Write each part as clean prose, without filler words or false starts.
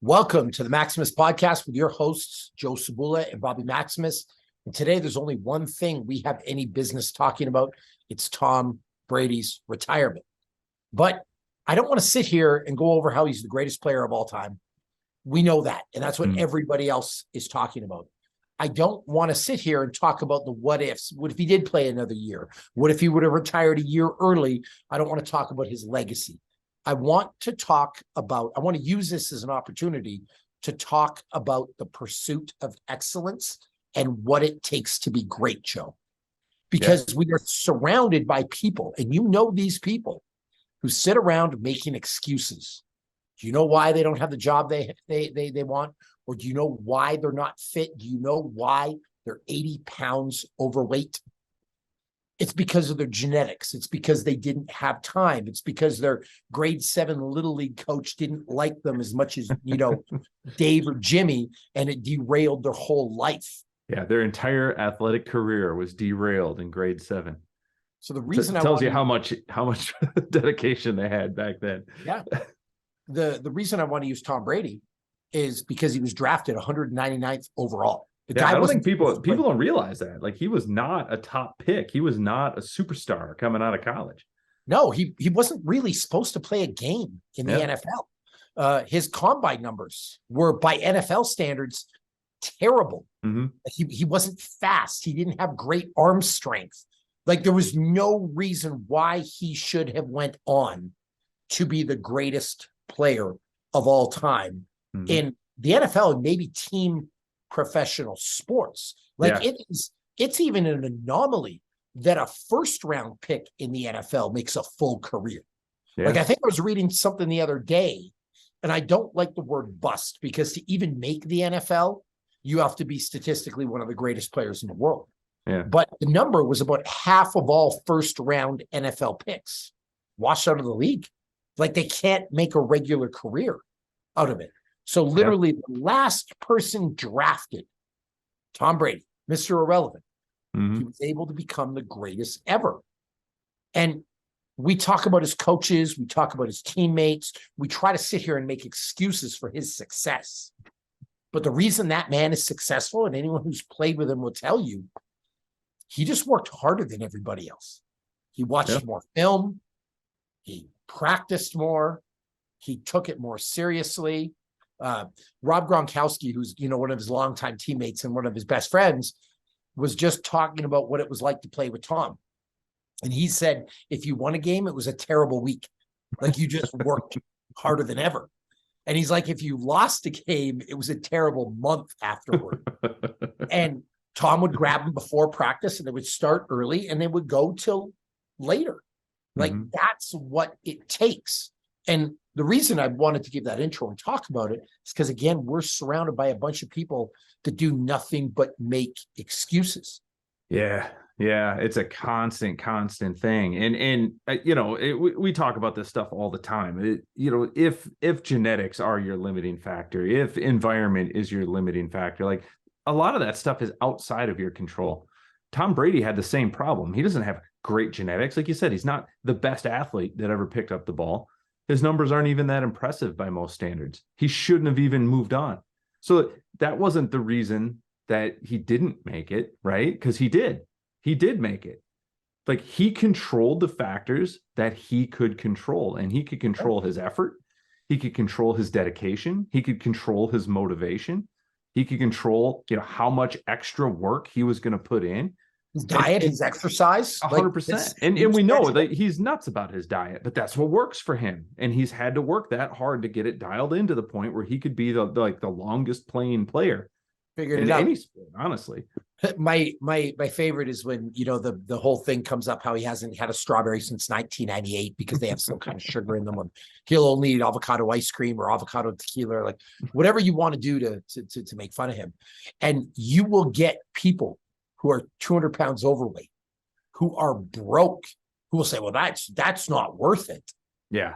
Welcome to the Maximus Podcast with your hosts, Joe Sabula and Bobby Maximus. And today there's only one thing we have any business talking about. It's Tom Brady's retirement. But I don't want to sit here and go over how he's the greatest player of all time. We know that, and that's what everybody else is talking about. I don't want to sit here and talk about the what ifs. What if he did play another year? What if he would have retired a year early? I don't want to talk about his legacy. I want to use this as an opportunity to talk about the pursuit of excellence and what it takes to be great, Joe. Because we are surrounded by people, and you know these people who sit around making excuses. Do you know why they don't have the job they want? Or do you know why they're not fit? Do you know why they're 80 pounds overweight? It's because of their genetics. It's because they didn't have time. It's because their grade 7 Little League coach didn't like them as much as, Dave or Jimmy, and it derailed their whole life. Yeah, their entire athletic career was derailed in grade 7. So the reason tells you how much dedication they had back then. Yeah. The reason I want to use Tom Brady is because he was drafted 199th overall. I don't think people don't realize that. Like, he was not a top pick. He was not a superstar coming out of college. No, he wasn't really supposed to play a game in the NFL. His combine numbers were, by NFL standards, terrible. Mm-hmm. He wasn't fast. He didn't have great arm strength. Like, there was no reason why he should have went on to be the greatest player of all time in the NFL and maybe team professional sports. It's even an anomaly that a first round pick in the NFL makes a full career. I think I was reading something the other day, and I don't like the word bust, because to even make the NFL, you have to be statistically one of the greatest players in the world. But the number was about half of all first round NFL picks washed out of the league. Like, they can't make a regular career out of it. So literally the last person drafted, Tom Brady, Mr. Irrelevant, he was able to become the greatest ever. And we talk about his coaches, we talk about his teammates, we try to sit here and make excuses for his success. But the reason that man is successful, and anyone who's played with him will tell you, he just worked harder than everybody else. He watched more film, he practiced more, he took it more seriously. Rob Gronkowski, who's one of his longtime teammates and one of his best friends, was just talking about what it was like to play with Tom. And he said, if you won a game, it was a terrible week. Like, you just worked harder than ever. And he's like, if you lost a game, it was a terrible month afterward. And Tom would grab him before practice, and they would start early and they would go till later. Like, that's what it takes. And the reason I wanted to give that intro and talk about it is because, again, we're surrounded by a bunch of people that do nothing but make excuses. Yeah, it's a constant thing. And we talk about this stuff all the time. If genetics are your limiting factor, if environment is your limiting factor, like, a lot of that stuff is outside of your control. Tom Brady had the same problem. He doesn't have great genetics. Like you said, he's not the best athlete that ever picked up the ball. His numbers aren't even that impressive by most standards. He shouldn't have even moved on. So that wasn't the reason that he didn't make it, right? Because he did. He did make it. Like, he controlled the factors that he could control, and he could control his effort. He could control his dedication. He could control his motivation. He could control, how much extra work he was going to put in. His diet, his exercise. 100%. And we know that he's nuts about his diet, but that's what works for him. And he's had to work that hard to get it dialed in to the point where he could be the longest playing player. Figured it out. Any sport, honestly. My favorite is when, the whole thing comes up, how he hasn't had a strawberry since 1998 because they have some kind of sugar in them. And he'll only eat avocado ice cream or avocado tequila, or like whatever you want to do to make fun of him. And you will get people who are 200 pounds overweight, who are broke, who will say, well, that's not worth it. Yeah.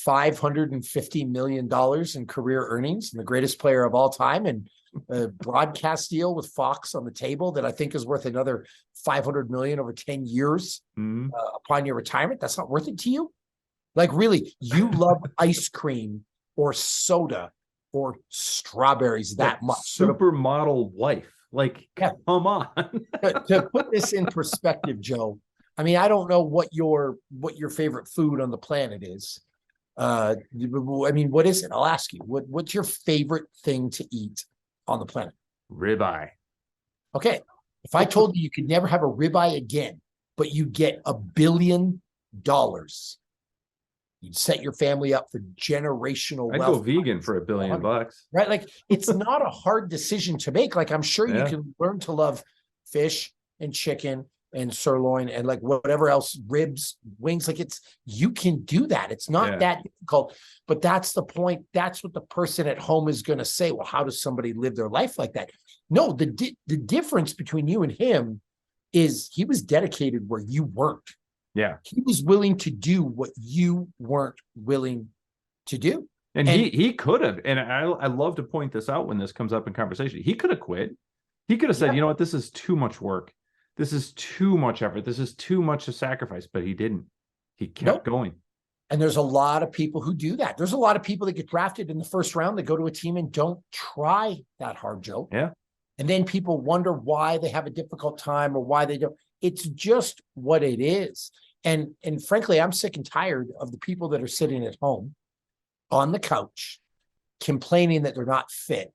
$550 million in career earnings, and the greatest player of all time, and a broadcast deal with Fox on the table that I think is worth another $500 million over 10 years upon your retirement. That's not worth it to you? Like, really, you love ice cream or soda or strawberries that much. Supermodel wife. Like, come on. To put this in perspective, Joe, I mean, I don't know what your favorite food on the planet is. I mean, what is it? I'll ask you. What's your favorite thing to eat on the planet? Ribeye. Okay. If I told you could never have a ribeye again, but you get $1 billion, you'd set your family up for generational wealth. I'd go vegan for $1 billion, right? Like, it's not a hard decision to make. Like, I'm sure you can learn to love fish and chicken and sirloin and like whatever else, ribs, wings. Like, you can do that. It's not that difficult, but that's the point. That's what the person at home is going to say. Well, how does somebody live their life like that? No, the difference between you and him is he was dedicated where you weren't. Yeah. He was willing to do what you weren't willing to do. And he could have, and I love to point this out when this comes up in conversation. He could have quit. He could have said, you know what, this is too much work. This is too much effort. This is too much to sacrifice, but he didn't. He kept going. And there's a lot of people who do that. There's a lot of people that get drafted in the first round that go to a team and don't try that hard, Joe. Yeah. And then people wonder why they have a difficult time or why they don't. It's just what it is. And frankly, I'm sick and tired of the people that are sitting at home on the couch complaining that they're not fit,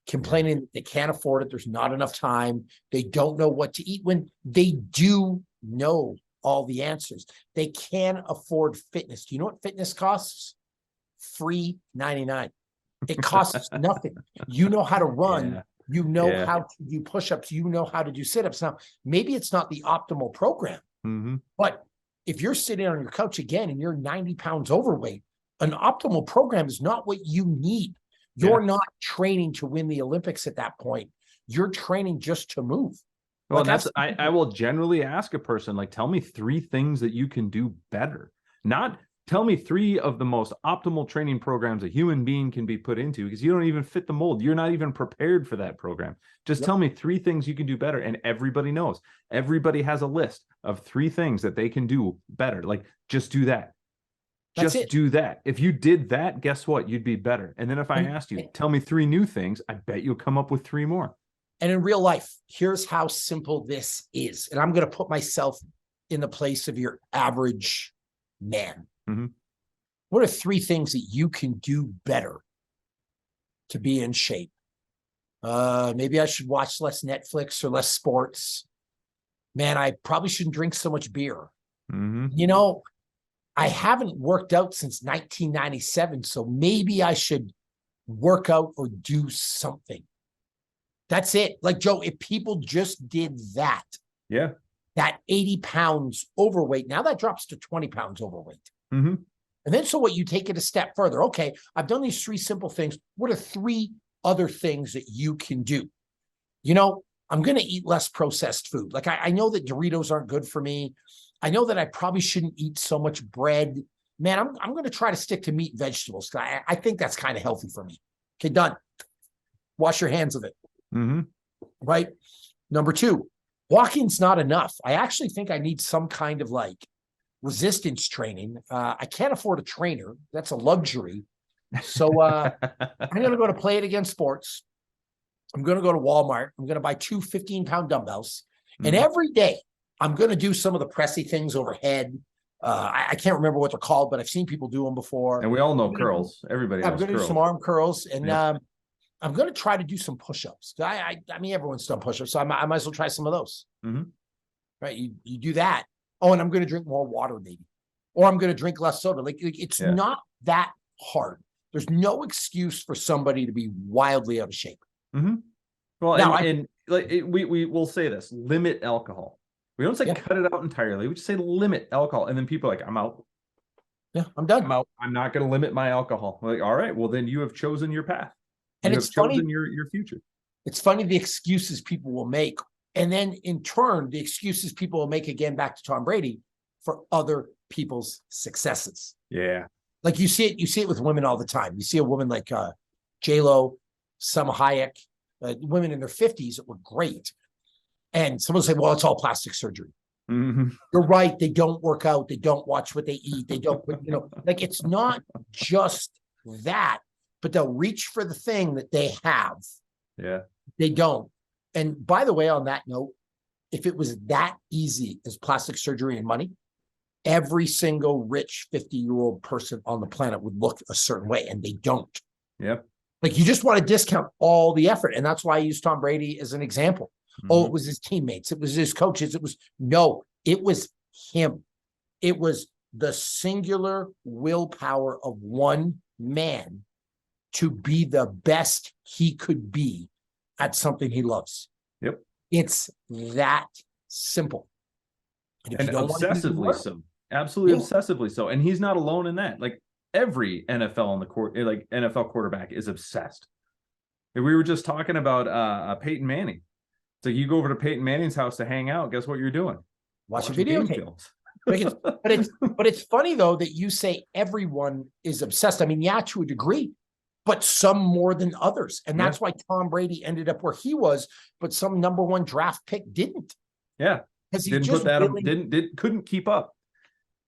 complaining that they can't afford it. There's not enough time. They don't know what to eat when they do know all the answers. They can afford fitness. Do you know what fitness costs? Free $99. It costs nothing. You know how to run. Yeah. You know how to do push-ups. You know how to do sit-ups. Now, maybe it's not the optimal program, but if you're sitting on your couch again and you're 90 pounds overweight, an optimal program is not what you need. You're not training to win the Olympics at that point. You're training just to move. Well, like I will generally ask a person, like, tell me 3 things that you can do better. Not tell me 3 of the most optimal training programs a human being can be put into, because you don't even fit the mold. You're not even prepared for that program. Just tell me 3 things you can do better. And everybody knows. Everybody has a list of 3 things that they can do better. Like, just do that. Just do that. If you did that, guess what? You'd be better. And then if I asked you, tell me 3 new things, I bet you'll come up with 3 more. And in real life, here's how simple this is. And I'm going to put myself in the place of your average man. What are 3 things that you can do better to be in shape? Maybe I should watch less Netflix or less sports. Man, I probably shouldn't drink so much beer. You know, I haven't worked out since 1997, so maybe I should work out or do something. That's it. Like, Joe, if people just did that, that 80 pounds overweight, now that drops to 20 pounds overweight. And then so what, you take it a step further. Okay, I've done these 3 simple things. What are 3 other things that you can do? You know, I'm going to eat less processed food. Like, I know that Doritos aren't good for me. I know that I probably shouldn't eat so much bread. Man, I'm going to try to stick to meat and vegetables. I think that's kind of healthy for me. Okay, done. Wash your hands of it. Right? Number 2, walking's not enough. I actually think I need some kind of like resistance training. I can't afford a trainer. That's a luxury. So I'm going to go to Play It Again Sports. I'm going to go to Walmart. I'm going to buy 2 15-pound dumbbells. And every day I'm going to do some of the pressy things overhead. I can't remember what they're called, but I've seen people do them before. And we all know curls. Everybody knows curls. I'm going to do some arm curls. And I'm going to try to do some push-ups. I mean, everyone's done push-ups, so I might as well try some of those. Right? You do that. Oh, and I'm going to drink more water, maybe. Or I'm going to drink less soda. Like it's not that hard. There's no excuse for somebody to be wildly out of shape. Well, now, we will say this: limit alcohol. We don't say cut it out entirely. We just say limit alcohol, and then people are like, I'm out. Yeah, I'm done. I'm out. I'm not going to limit my alcohol. We're like, all right, well then you have chosen your path. And it's funny, your future. It's funny the excuses people will make, and then in turn the excuses people will make again back to Tom Brady for other people's successes. Yeah, like you see it with women all the time. You see a woman like J-Lo, Salma Hayek, women in their 50s that were great, and someone will say, "Well, it's all plastic surgery." You're right. They don't work out. They don't watch what they eat. They don't, like it's not just that. but they'll reach for the thing that they have. Yeah. They don't. And by the way, on that note, if it was that easy as plastic surgery and money, every single rich 50-year-old person on the planet would look a certain way, and they don't. Yep. Like, you just want to discount all the effort. And that's why I use Tom Brady as an example. Mm-hmm. Oh, it was his teammates. It was his coaches. It was him. It was the singular willpower of one man to be the best he could be at something he loves. Yep. It's that simple. And obsessively so. Absolutely obsessively so. And he's not alone in that. Like, every NFL on the court, like NFL quarterback, is obsessed. And we were just talking about Peyton Manning. So you go over to Peyton Manning's house to hang out. Guess what you're doing? Watching videotape. But it's funny, though, that you say everyone is obsessed. I mean, yeah, to a degree, but some more than others. And that's why Tom Brady ended up where he was, but some number one draft pick didn't. Yeah. Because he didn't put that couldn't keep up.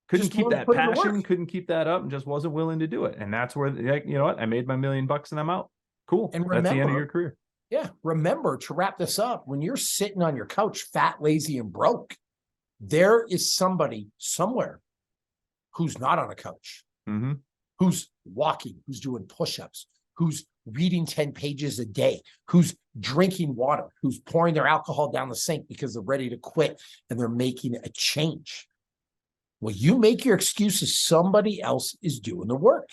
Couldn't keep that passion, couldn't keep that up, and just wasn't willing to do it. And that's where, like, you know what? I made my $1 million and I'm out. Cool. And remember, that's the end of your career. Yeah. Remember, to wrap this up, when you're sitting on your couch, fat, lazy, and broke, there is somebody somewhere who's not on a couch, who's walking, who's doing push-ups, who's reading 10 pages a day, who's drinking water, who's pouring their alcohol down the sink because they're ready to quit and they're making a change. Well, you make your excuses. Somebody else is doing the work.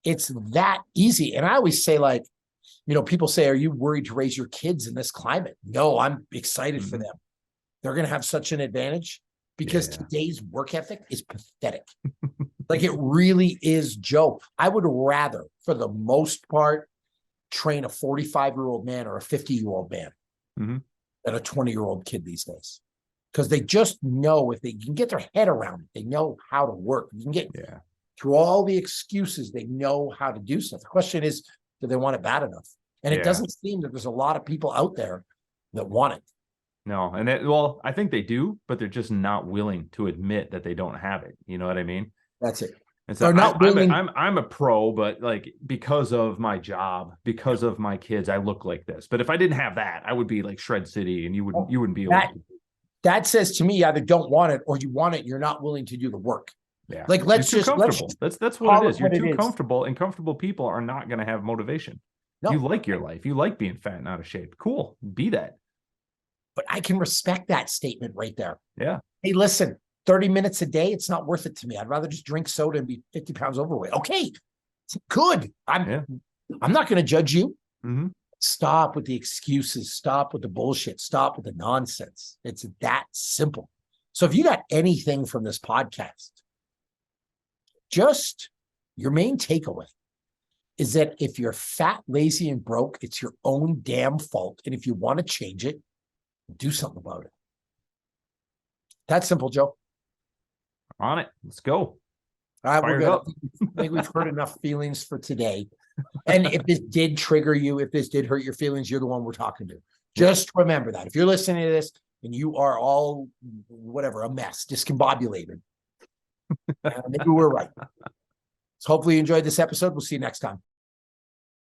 It's that easy. And I always say, like, you know, people say, are you worried to raise your kids in this climate? No, I'm excited for them. They're going to have such an advantage because today's work ethic is pathetic. Like, it really is, Joe. I would rather, for the most part, train a 45-year-old man or a 50-year-old man than a 20-year-old kid these days. Because they just know, if they can get their head around it, they know how to work. You can get through all the excuses, they know how to do stuff. The question is, do they want it bad enough? And it doesn't seem that there's a lot of people out there that want it. No, and I think they do, but they're just not willing to admit that they don't have it. You know what I mean? That's it. And so I'm a pro, but like, because of my job, because of my kids, I look like this. But if I didn't have that, I would be like Shred City, and you wouldn't be able to. That says to me, you either don't want it or you want it. You're not willing to do the work. Yeah. Like, that's what it is. You're too comfortable, and comfortable people are not going to have motivation. No. You like your life. You like being fat and out of shape. Cool. Be that. But I can respect that statement right there. Yeah. Hey, listen, 30 minutes a day, it's not worth it to me. I'd rather just drink soda and be 50 pounds overweight. Okay. Good. I'm not going to judge you. Stop with the excuses. Stop with the bullshit. Stop with the nonsense. It's that simple. So if you got anything from this podcast, just your main takeaway is that if you're fat, lazy, and broke, it's your own damn fault. And if you want to change it, do something about it. That's simple, Joe. On it. Let's go. All right, we're good. I think we've heard enough feelings for today. And if this did trigger you, if this did hurt your feelings, you're the one we're talking to. Just remember that. If you're listening to this and you are all, whatever, a mess, discombobulated, maybe we're right. So hopefully you enjoyed this episode. We'll see you next time.